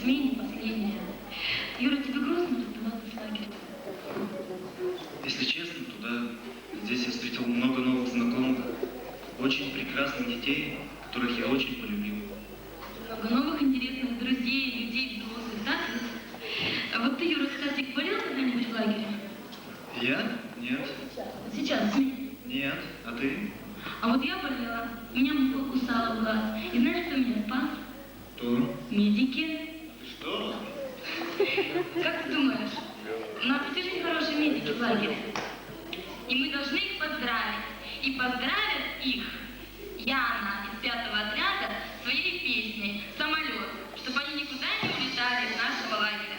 смене последняя. Юра, тебе грустно расставаться с лагерем? Если честно, то да. Здесь я встретил много новых знакомых, очень прекрасных детей, которых я очень полюбил. Много новых интересных друзей, людей взрослых, так? А вот ты, Юра, кстати, болел когда-нибудь в лагере? Я? Нет. Сейчас, смене? Нет. А ты? А вот я болела, меня муха кусала в глаз. И знаешь, кто меня спас? Кто? Медики. Что? Как ты думаешь, у нас ведь очень хорошие медики в лагере. И мы должны их поздравить. И поздравят их Яна из 5-го отряда своей песней «Самолет», чтобы они никуда не улетали из нашего лагеря.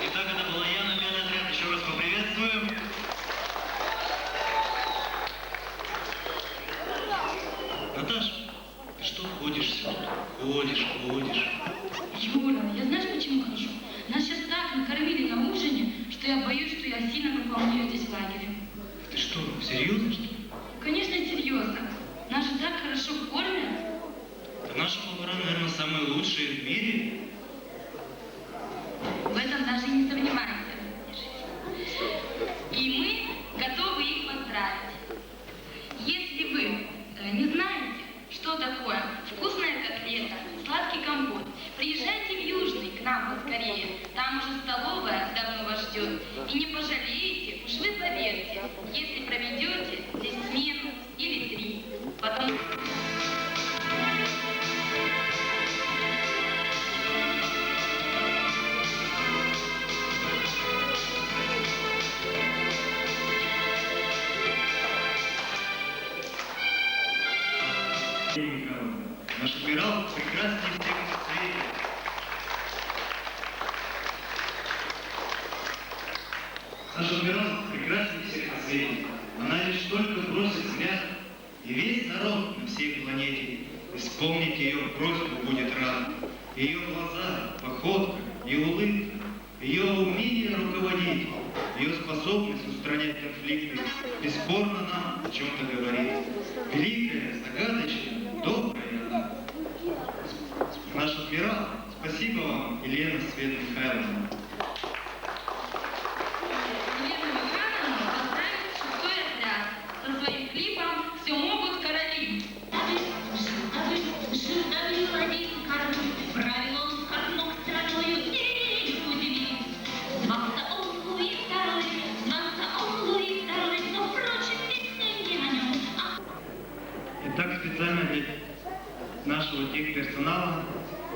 Итак, это была Яна, 5-й отряд. Еще раз поприветствуем. Наташ, ты что ходишь сюда? Ходишь. Юра, я знаешь, почему хожу? Нас сейчас так накормили на ужине, что я боюсь, что я сильно пополнею здесь в лагере. Ты что, серьезно, что ли? Конечно, серьезно. Нас же так хорошо кормят. Да наши повара, наверное, самые лучшие в мире. В этом даже не сомневаемся. И мы готовы их поздравить. Если вы не знаете, что такое вкусная котлета, сладкий компот, приезжайте в Южный к нам поскорее. Там уже столовая давно вас ждет. И не пожалеете, уж вы поверьте, если проведете здесь смену или 3. Потом... Наш адмирал прекраснее всех на свете. Наша природа прекраснее всех на свете. Она лишь только бросит взгляд, и весь народ на всей планете исполнить ее просьбу будет рад. Ее глаза, походка и улыбка, ее умение руководить, ее способность устранять конфликты бесспорно нам о чем-то говорит. Великая, загадочная, добрая она. Наш адмирал, спасибо вам, Елена Света Михайловна. Елену Михайловну поздравит 6-й отряд со своим клипом «Все могут короли». Итак, специально для нашего техперсонала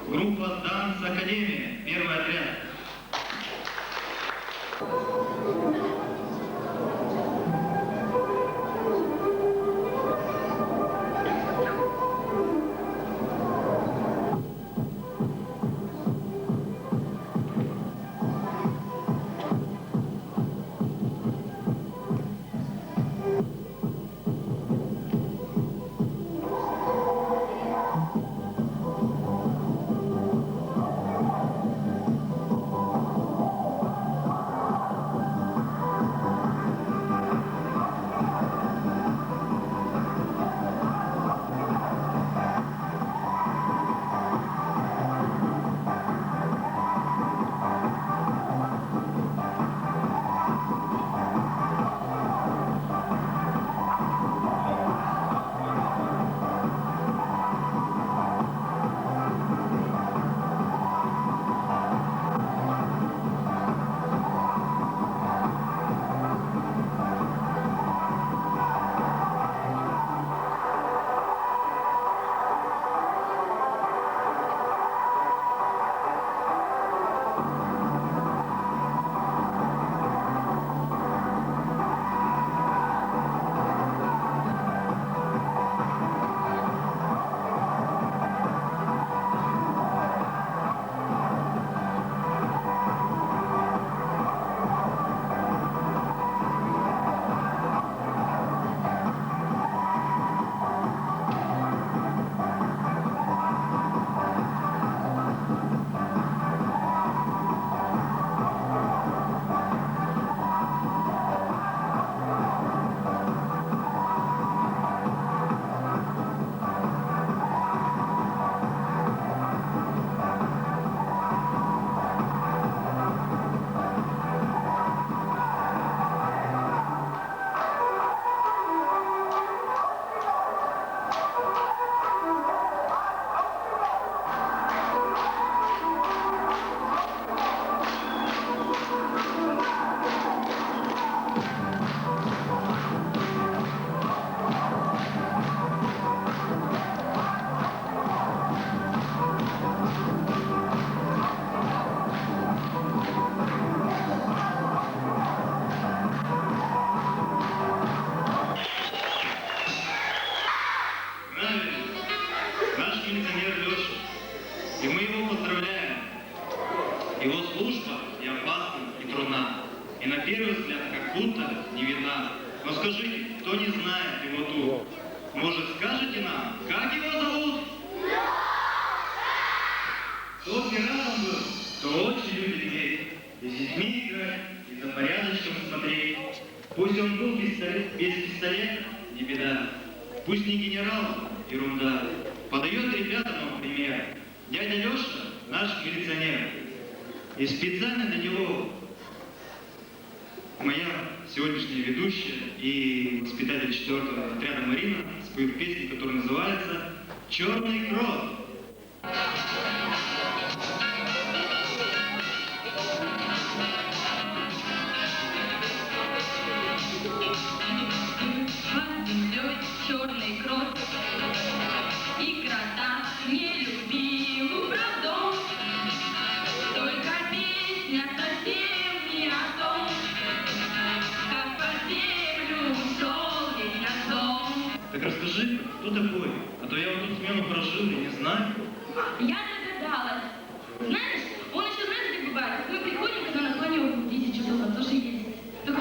группа «Данс Академия», первый отряд. Его служба и опасна, и трудна, и на первый взгляд как будто не видна. Но скажите, кто не знает его тут? Может, скажете нам, как его зовут? Кто пиратом был, кто очень любит петь, и с детьми играть, и за порядочком смотреть. Пусть он был без пистолета, не беда. Пусть не генерал, ерунда. Подает ребятам он пример. Дядя Леша, наш милиционер. И специально для него моя сегодняшняя ведущая и воспитатель 4-го отряда Марина споют песню, которая называется «Черный крот». Черный крот и крота не любил управдом. Только песня совсем не о том, как по землю шел весь отцом. Так расскажи, кто такой? А то я вот тут смену прожил и не знаю. Я догадалась. Знаешь, он еще, знаешь, где бывает? Мы приходим, когда название у 10 часов, а тоже есть. Только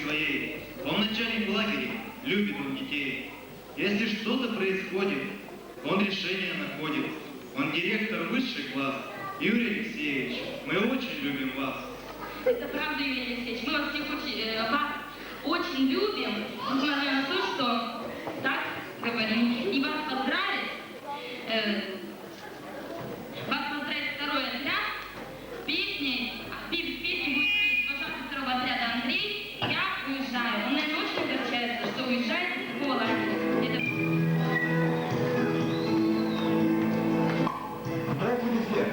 своей. Он начальник лагеря, любит он детей. Если что-то происходит, он решение находит. Он директор высший класс. Юрий Алексеевич, мы очень любим вас. Это правда, Юрий Алексеевич. Мы вас всех вас очень любим, несмотря на то, что так говорим. И вас поздравить второй отряд с песней. В песне будет петь вожатый второго отряда Андрей. Я уезжаю. Он, наверное, очень огорчается, что уезжает из такого лагеря. Здравствуйте все!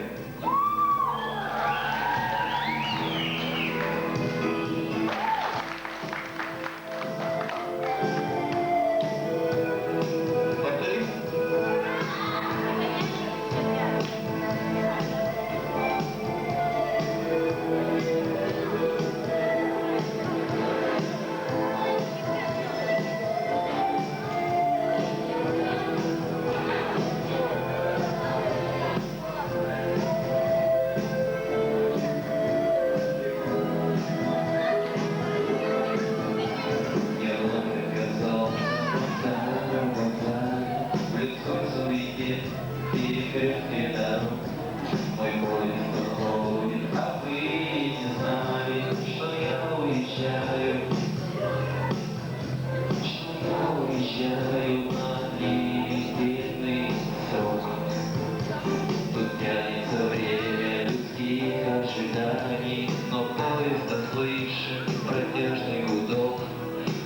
Но поезд слышит протяжный гудок.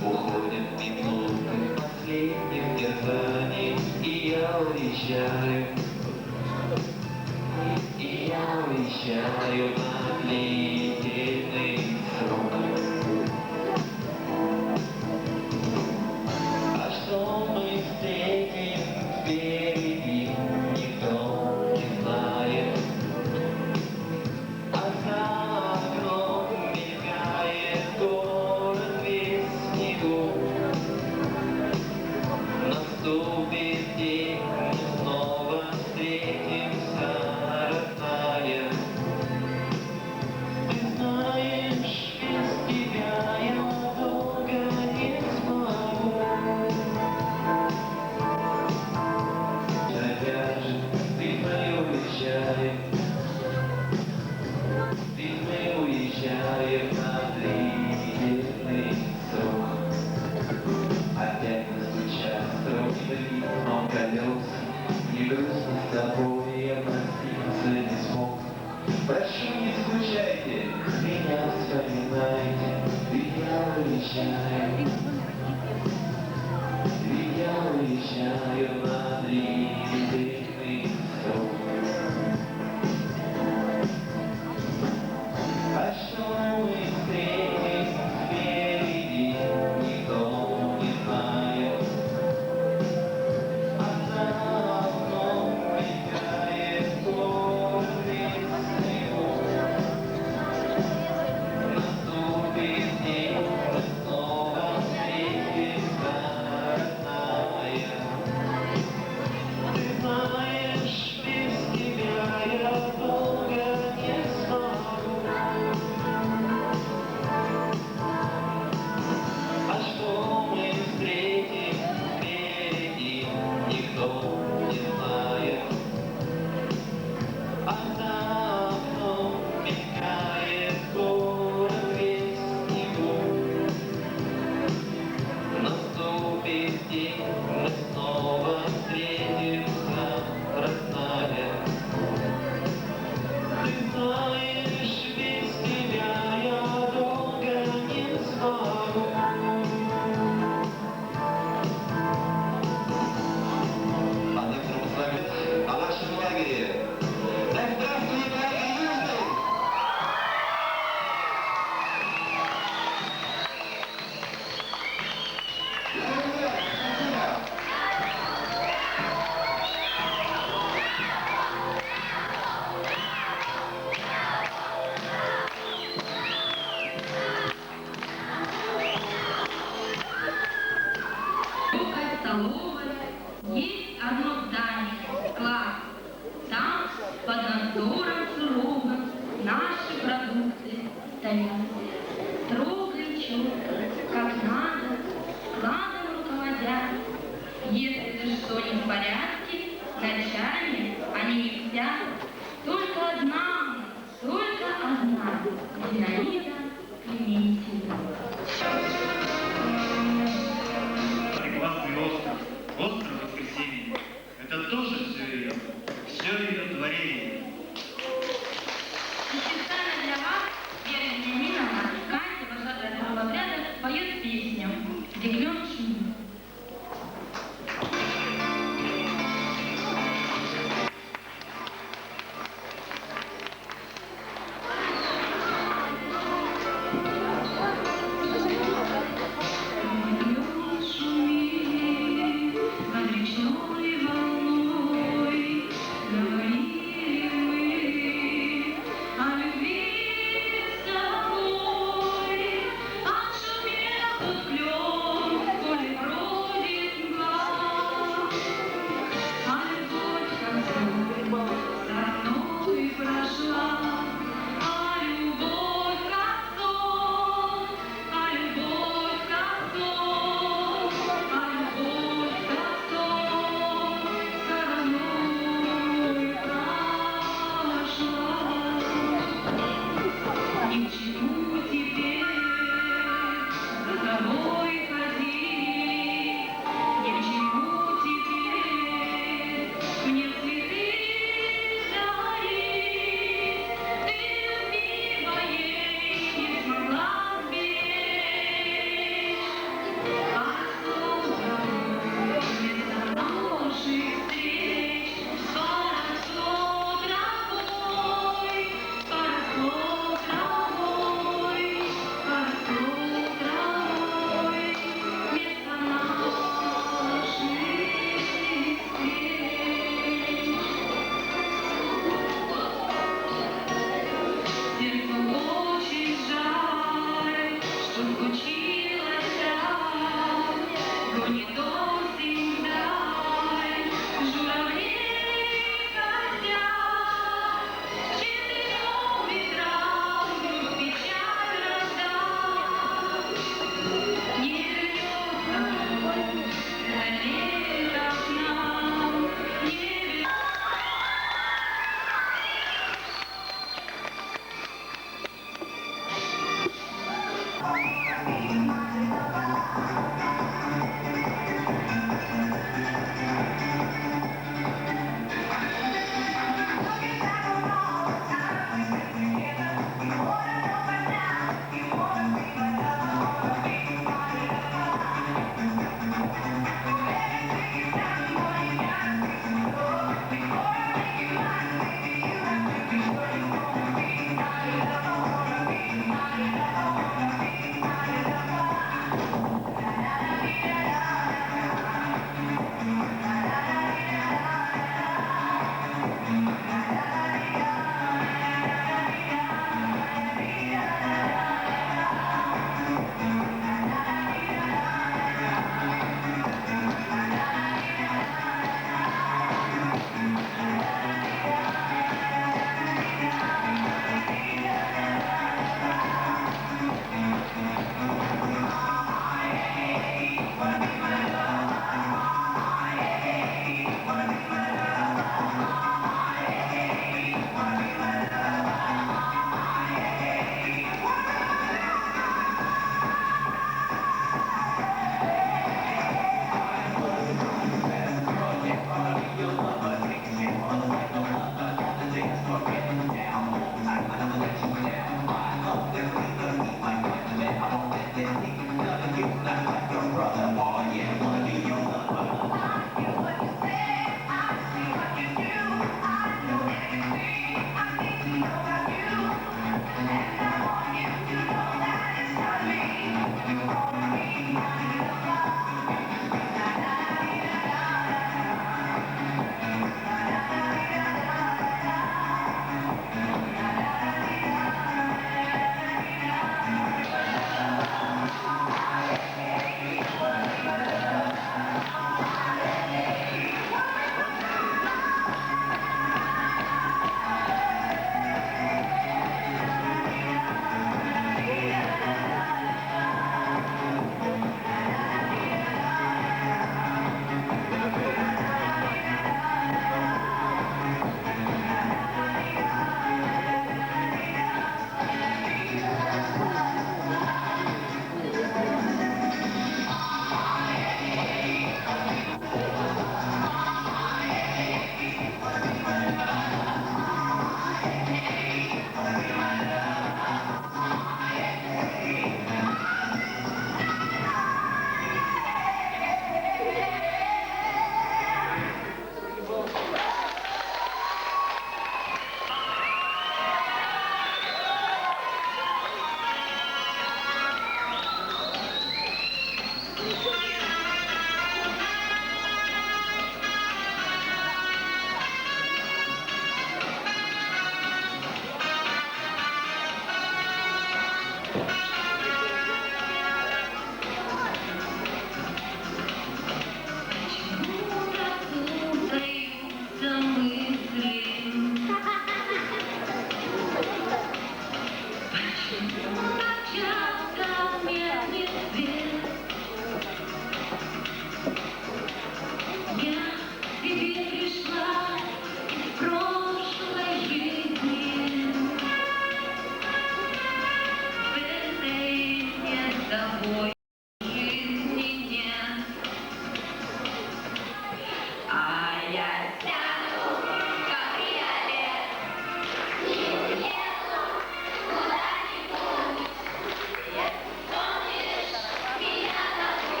Уходят минуты последних терзаний, и я уезжаю на длительный срок. А что мы встретим впереди, никто не знает. А за окном мелькает город весь в снегу. Наступит день, мы снова встретимся, родная. Ты знаешь, без тебя я долго не смогу. Опять же, ты уезжаешь. Мы уезжаем на длительный срок. Опять настучат строгим ритмом колес. Не грустно с тобой, я проститься не смог. Прошу, не скучайте, меня вспоминайте. Ведь я уезжаю на длительный срок. А что мы встретим впереди, никто не знает. А за окном мелькает город весь в снегу. Наступит день, мы снова встретимся, родная. Ты знаешь, без тебя я долго не смогу. А что мы встретим впереди, никто не знает. А за окном мелькает город весь в снегу. Наступит день, мы снова встретимся, родная. Ты знаешь, без тебя я долго не смогу. А завтра мы с вами о вашем лагере. Да здравствует лагерь Южный! Столовая, есть одно здание, склад. Там под надзором суровым наши продукты стоят. Строго и четко Зинаида Клементьевна. Прекрасный остров, остров Воскресенья. Это тоже все ее творение. И специально для вас Вера Вениаминовна, Катя, вожатая второго отряда, поет песню «Где клен шумит».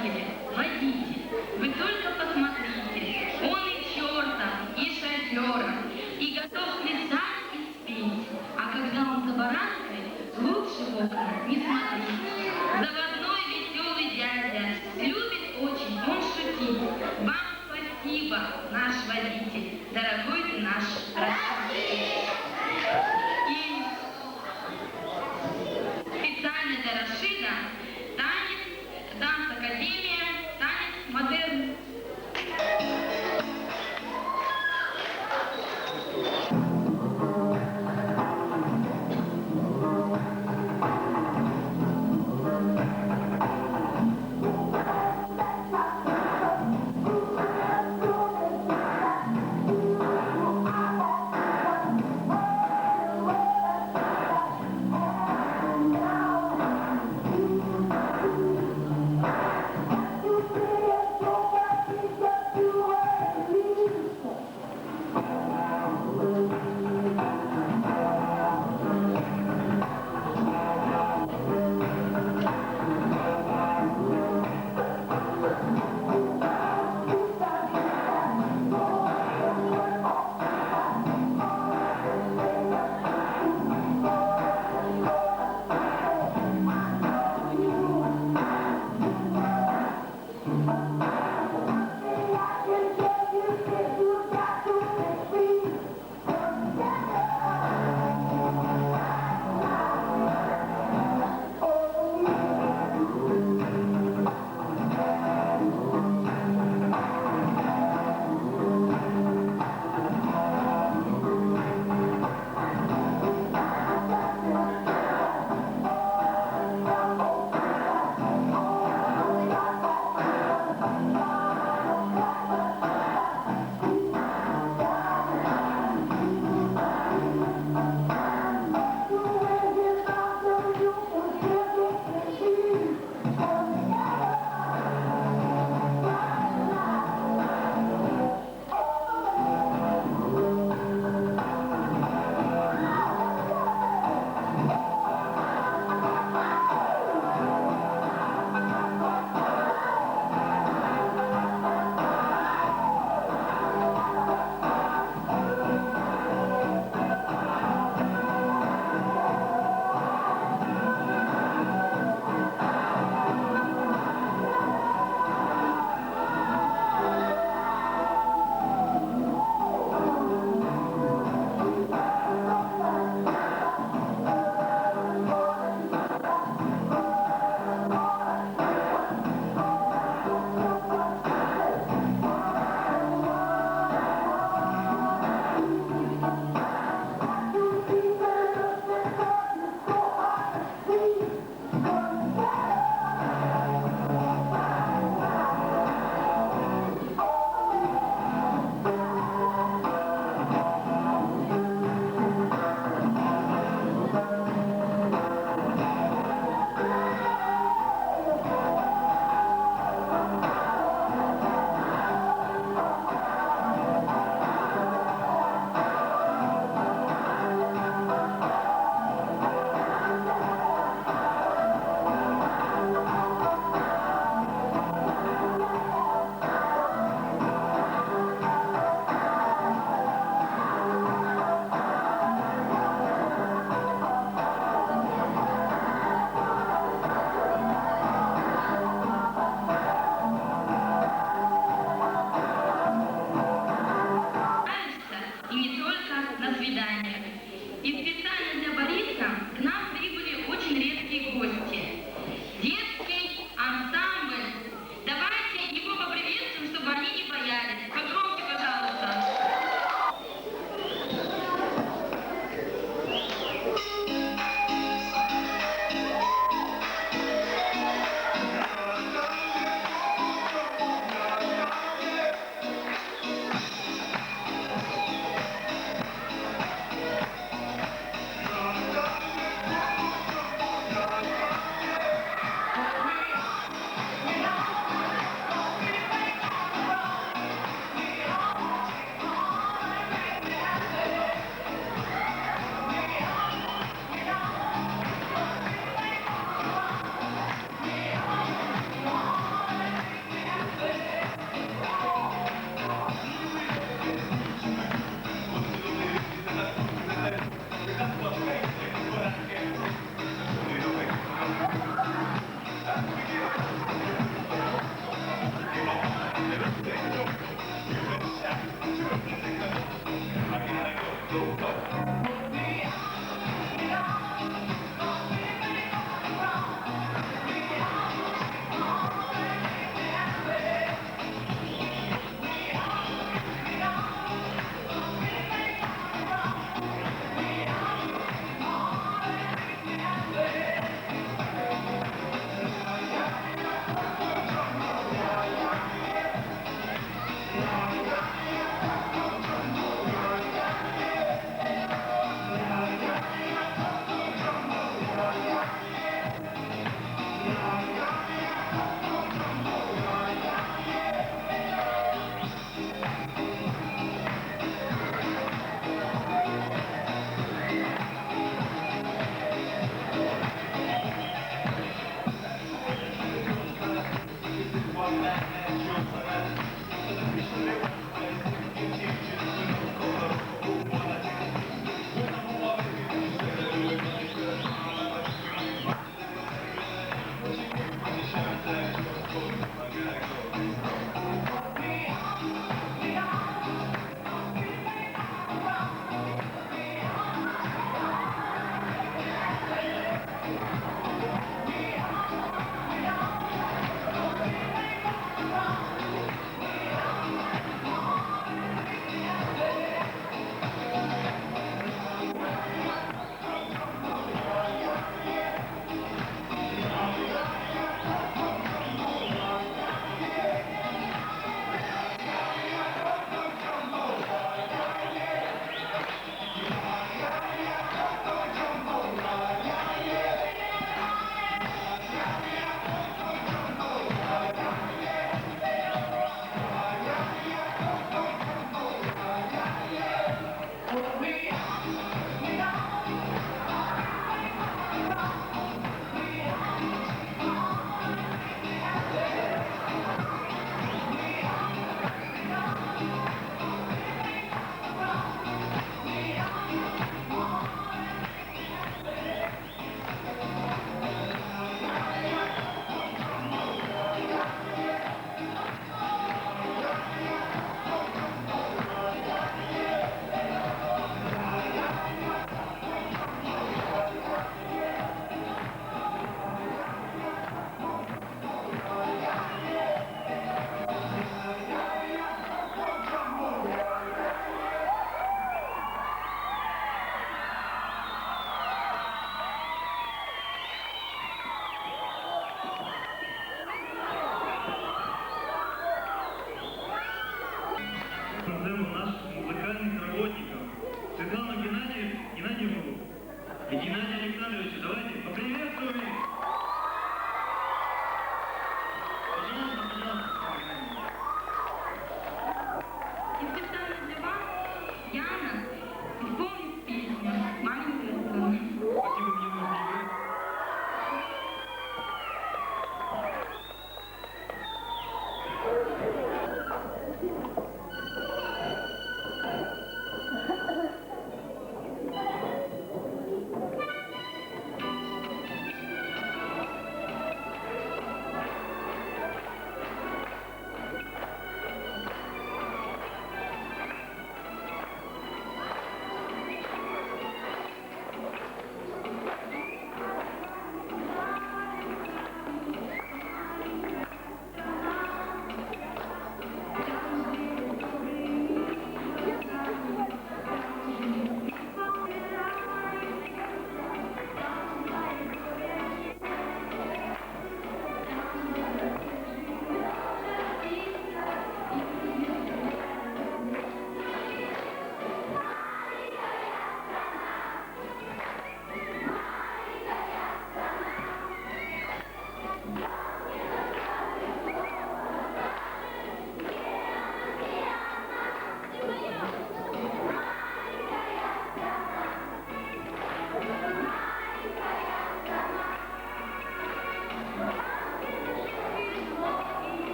лагере водитель. Вы только посмотрите, он и чертом, и шофером, и готов плясать и спеть. А когда он за баранкой, лучше в окна не смотреть. Заводной веселый дядя, любит очень он шутить. Вам спасибо, наш водитель, дорогой ты наш Рашид. И специально для Рашида танец, танц-академия, танец модерн.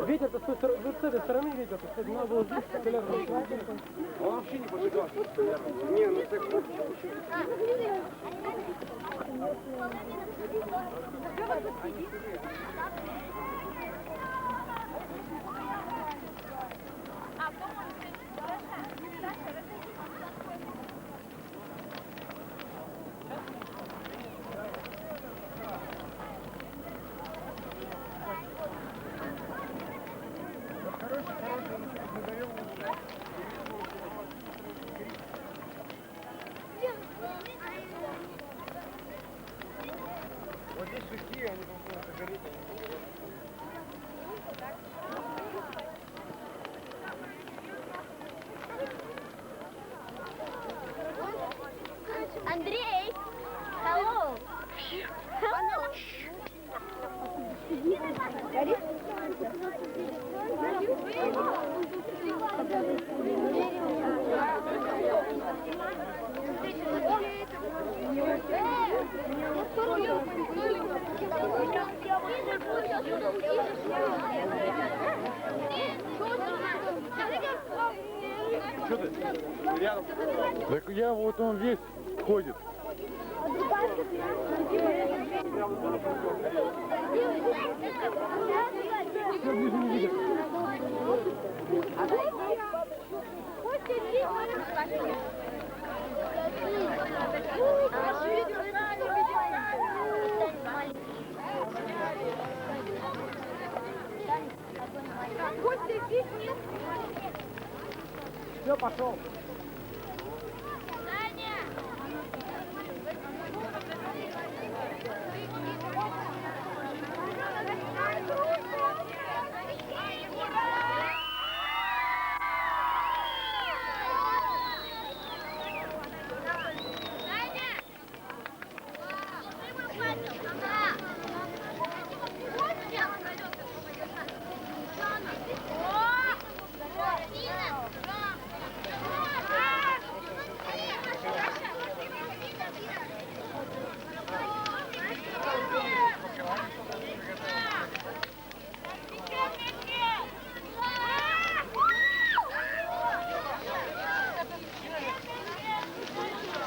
Ветер-то с той стороны, вот с этой стороны ветер-то, кстати, надо было здесь столярный. Он вообще не поджигал столярный. Не, ну так вот. Вот здесь сухие, они там просто горят. Андрей! Hello! Hello! Что ты? Рядом. Так я вот он весь ходит. Все, пошел.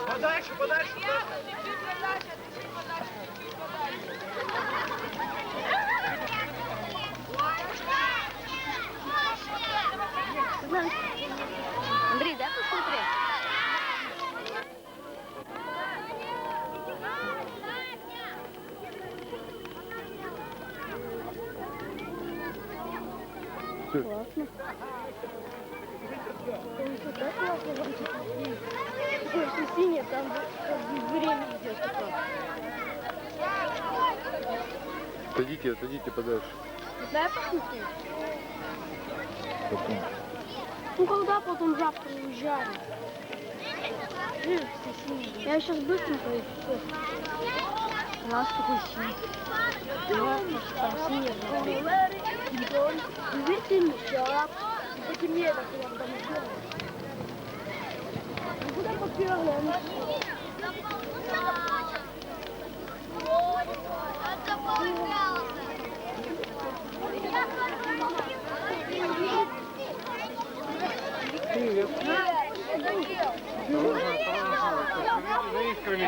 Подальше, подальше. Андрей, дай посмотреть. Классно. Все синее, там время идет такое. Отойдите, отойдите подальше. Дай посмотреть. Потом. Ну когда потом завтра уезжаем? Я сейчас быстренько и все. У нас такой синий. У нас там синий. Видите, мешок. Потемнее, как у вас там сделано. Ну куда попёрли? Привет. За искрами.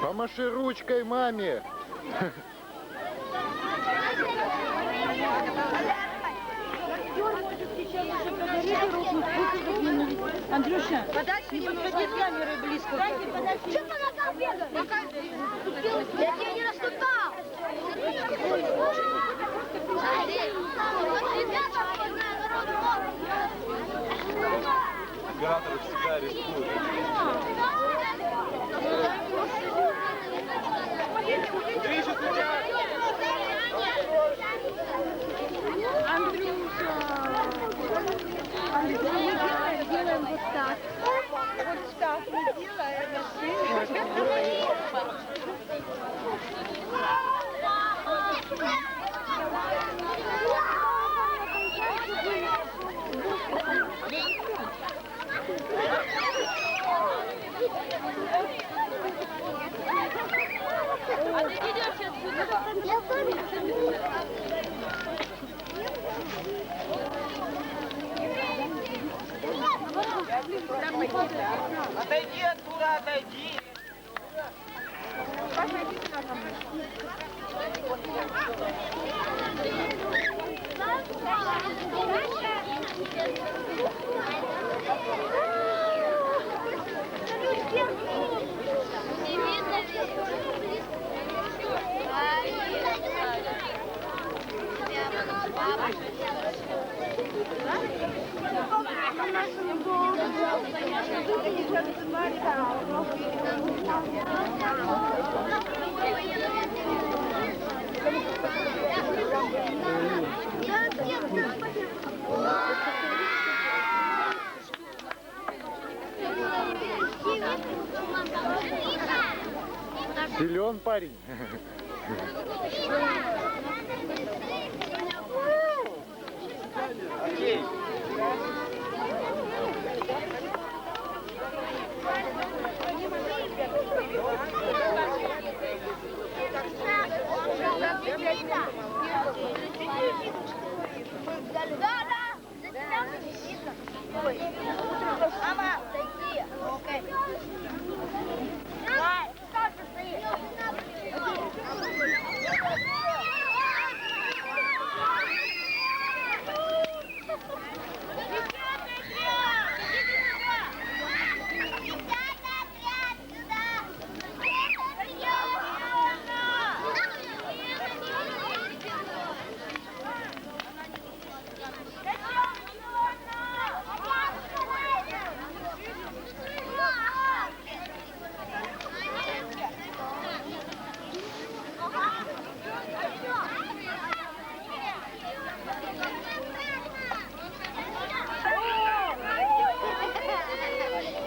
Помаши ручкой маме. Андрюша, не подходи с камерой близко. Что по ногам бегаешь? Я тебе не наступал! Операторы всегда рискуют. Движется тебя! Отойди оттуда, отойди. Силен парень. Мама, зайди. Окей. Давай, что ты стоишь?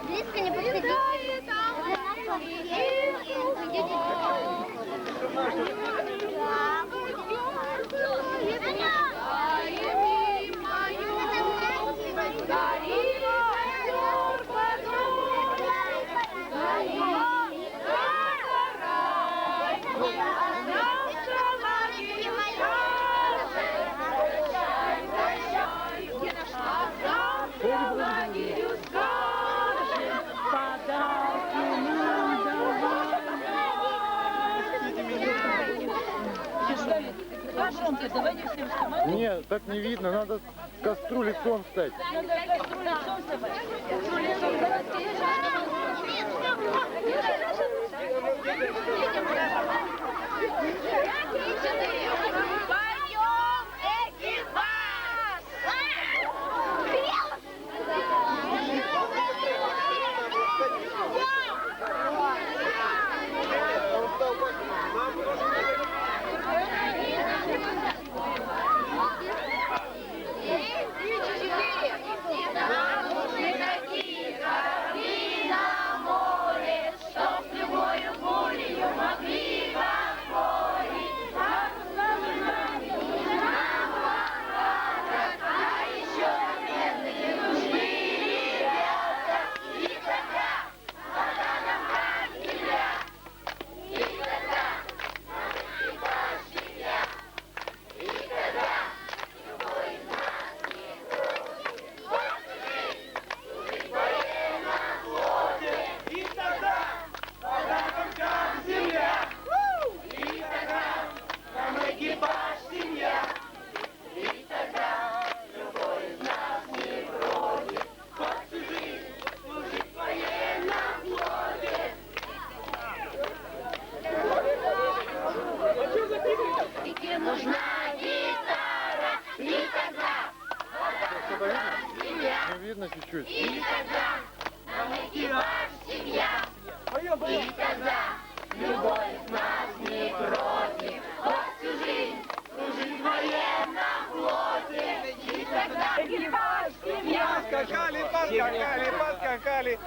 Близко не подходите. Давай не всем снимать. Нет, так не видно, надо к костру лицом встать. Надо к костру лицом вставать. К костру лицом вставать. Ну, видно чуть-чуть. Поскакали, поскакали, поскакали.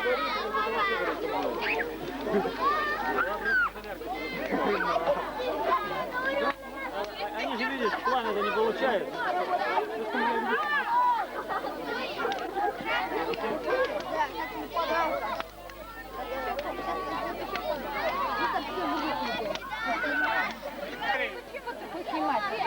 говорите, но это вообще